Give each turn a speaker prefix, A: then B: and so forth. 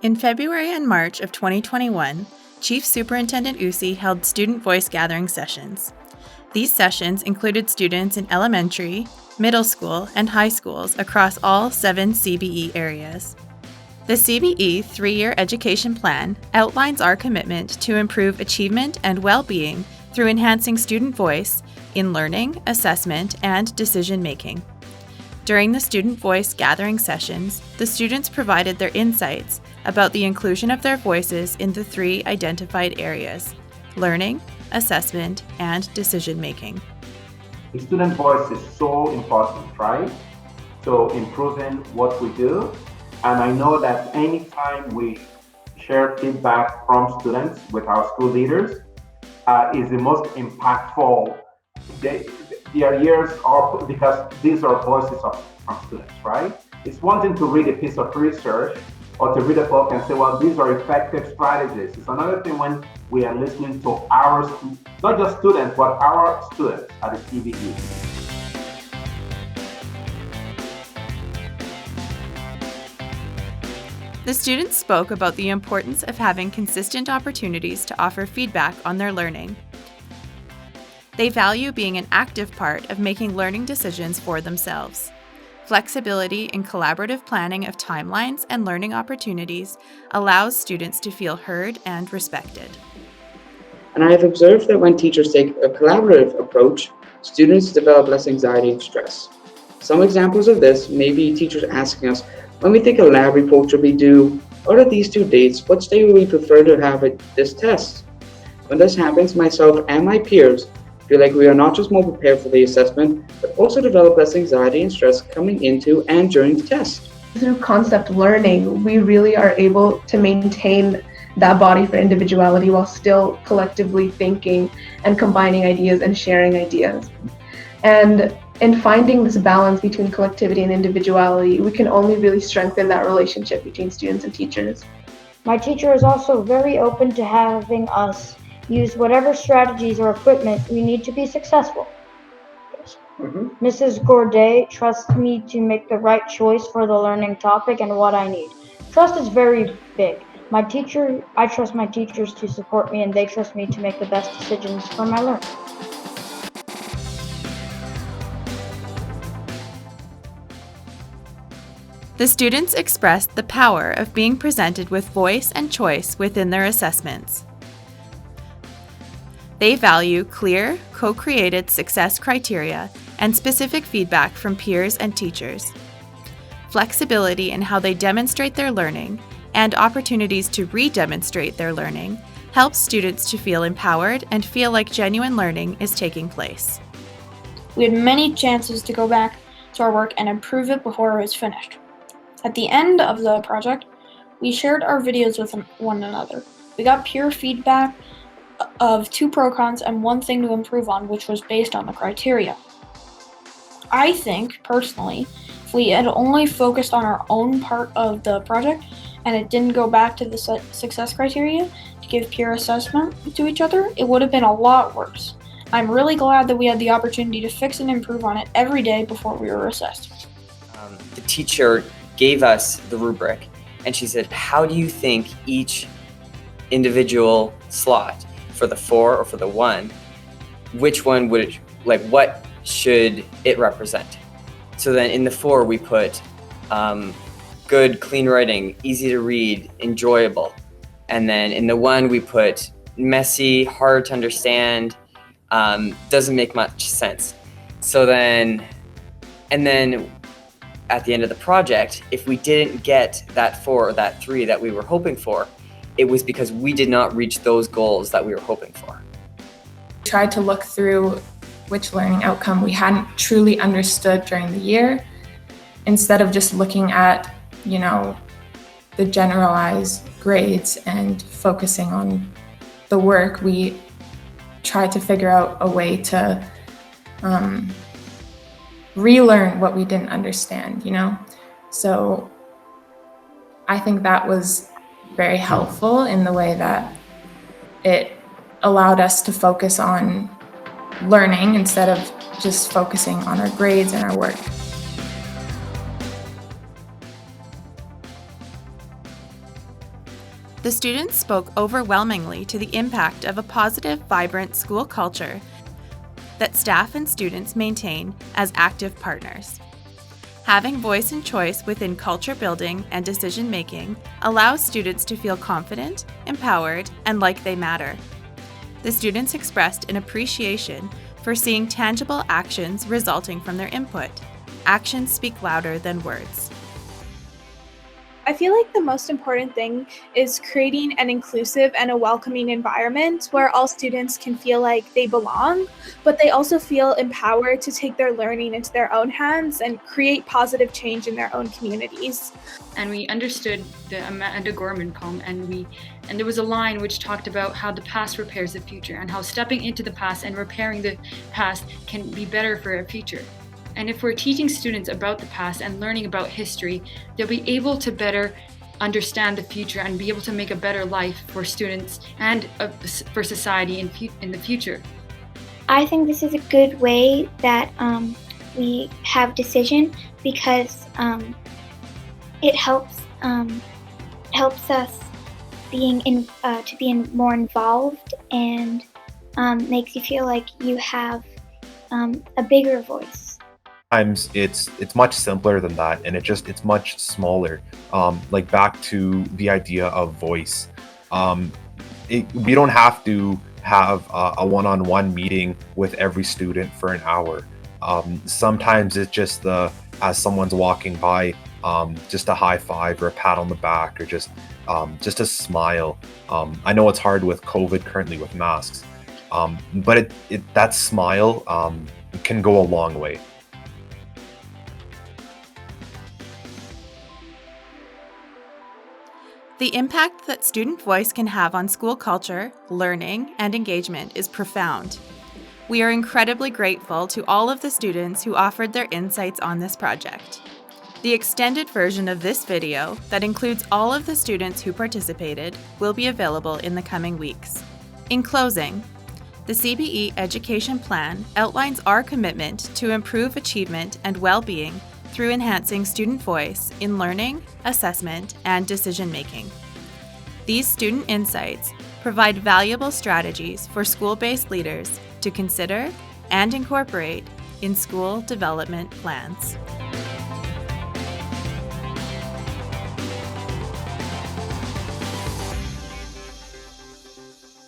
A: In February and March of 2021, Chief Superintendent Usi held student voice gathering sessions. These sessions included students in elementary, middle school, and high schools across all 7 CBE areas. The CBE 3-year education plan outlines our commitment to improve achievement and well-being through enhancing student voice in learning, assessment, and decision-making. During the student voice gathering sessions, the students provided their insights about the inclusion of their voices in the 3 identified areas: learning, assessment, and decision-making.
B: The student voice is so important, right? So improving what we do. And I know that anytime we share feedback from students with our school leaders is the most impactful. Their ears are, because these are voices from students, right? It's one thing to read a piece of research or to read a book and say, well, these are effective strategies. It's another thing when we are listening to our, not just students, but our students at the CBE.
A: The students spoke about the importance of having consistent opportunities to offer feedback on their learning. They value being an active part of making learning decisions for themselves. Flexibility in collaborative planning of timelines and learning opportunities allows students to feel heard and respected.
C: And I have observed that when teachers take a collaborative approach, students develop less anxiety and stress. Some examples of this may be teachers asking us, when we think a lab report should be due, out of these 2 dates, which day would we prefer to have this test? When this happens, myself and my peers feel like we are not just more prepared for the assessment, but also develop less anxiety and stress coming into and during the test.
D: Through concept learning, we really are able to maintain that body for individuality while still collectively thinking and combining ideas and sharing ideas. And in finding this balance between collectivity and individuality, we can only really strengthen that relationship between students and teachers.
E: My teacher is also very open to having us use whatever strategies or equipment we need to be successful. Mrs. Gourdet trusts me to make the right choice for the learning topic and what I need. Trust is very big. I trust my teachers to support me, and they trust me to make the best decisions for my learning.
A: The students expressed the power of being presented with voice and choice within their assessments. They value clear, co-created success criteria and specific feedback from peers and teachers. Flexibility in how they demonstrate their learning and opportunities to re-demonstrate their learning helps students to feel empowered and feel like genuine learning is taking place.
F: We had many chances to go back to our work and improve it before it was finished. At the end of the project, we shared our videos with one another. We got peer feedback of 2 pro-cons and 1 thing to improve on, which was based on the criteria. I think, personally, if we had only focused on our own part of the project and it didn't go back to the success criteria to give peer assessment to each other, it would have been a lot worse. I'm really glad that we had the opportunity to fix and improve on it every day before we were assessed.
G: The teacher gave us the rubric and she said, how do you think each individual slot for the 4 or for the 1, which one would it, what should it represent? So then in the 4 we put good, clean writing, easy to read, enjoyable. And then in the 1 we put messy, hard to understand, doesn't make much sense. So then, and then at the end of the project, if we didn't get that 4 or that 3 that we were hoping for, it was because we did not reach those goals that we were hoping for.
H: We tried to look through which learning outcome we hadn't truly understood during the year, instead of just looking at, the generalized grades and focusing on the work. We tried to figure out a way to relearn what we didn't understand, So I think that was very helpful in the way that it allowed us to focus on learning instead of just focusing on our grades and our work.
A: The students spoke overwhelmingly to the impact of a positive, vibrant school culture that staff and students maintain as active partners. Having voice and choice within culture building and decision making allows students to feel confident, empowered, and like they matter. The students expressed an appreciation for seeing tangible actions resulting from their input. Actions speak louder than words.
I: I feel like the most important thing is creating an inclusive and a welcoming environment where all students can feel like they belong, but they also feel empowered to take their learning into their own hands and create positive change in their own communities.
J: And we understood the Amanda Gorman poem, and there was a line which talked about how the past repairs the future and how stepping into the past and repairing the past can be better for a future. And if we're teaching students about the past and learning about history, they'll be able to better understand the future and be able to make a better life for students and for society in the future.
K: I think this is a good way that we have decision, because it helps us to be more involved, and makes you feel like you have a bigger voice.
L: Sometimes it's much simpler than that, and it's much smaller. Like back to the idea of voice. We don't have to have a one-on-one meeting with every student for an hour. Sometimes it's just as someone's walking by, just a high five or a pat on the back, or just a smile. I know it's hard with COVID currently with masks, but that smile can go a long way.
A: The impact that student voice can have on school culture, learning, and engagement is profound. We are incredibly grateful to all of the students who offered their insights on this project. The extended version of this video, that includes all of the students who participated, will be available in the coming weeks. In closing, the CBE Education Plan outlines our commitment to improve achievement and well-being through enhancing student voice in learning, assessment, and decision-making. These student insights provide valuable strategies for school-based leaders to consider and incorporate in school development plans.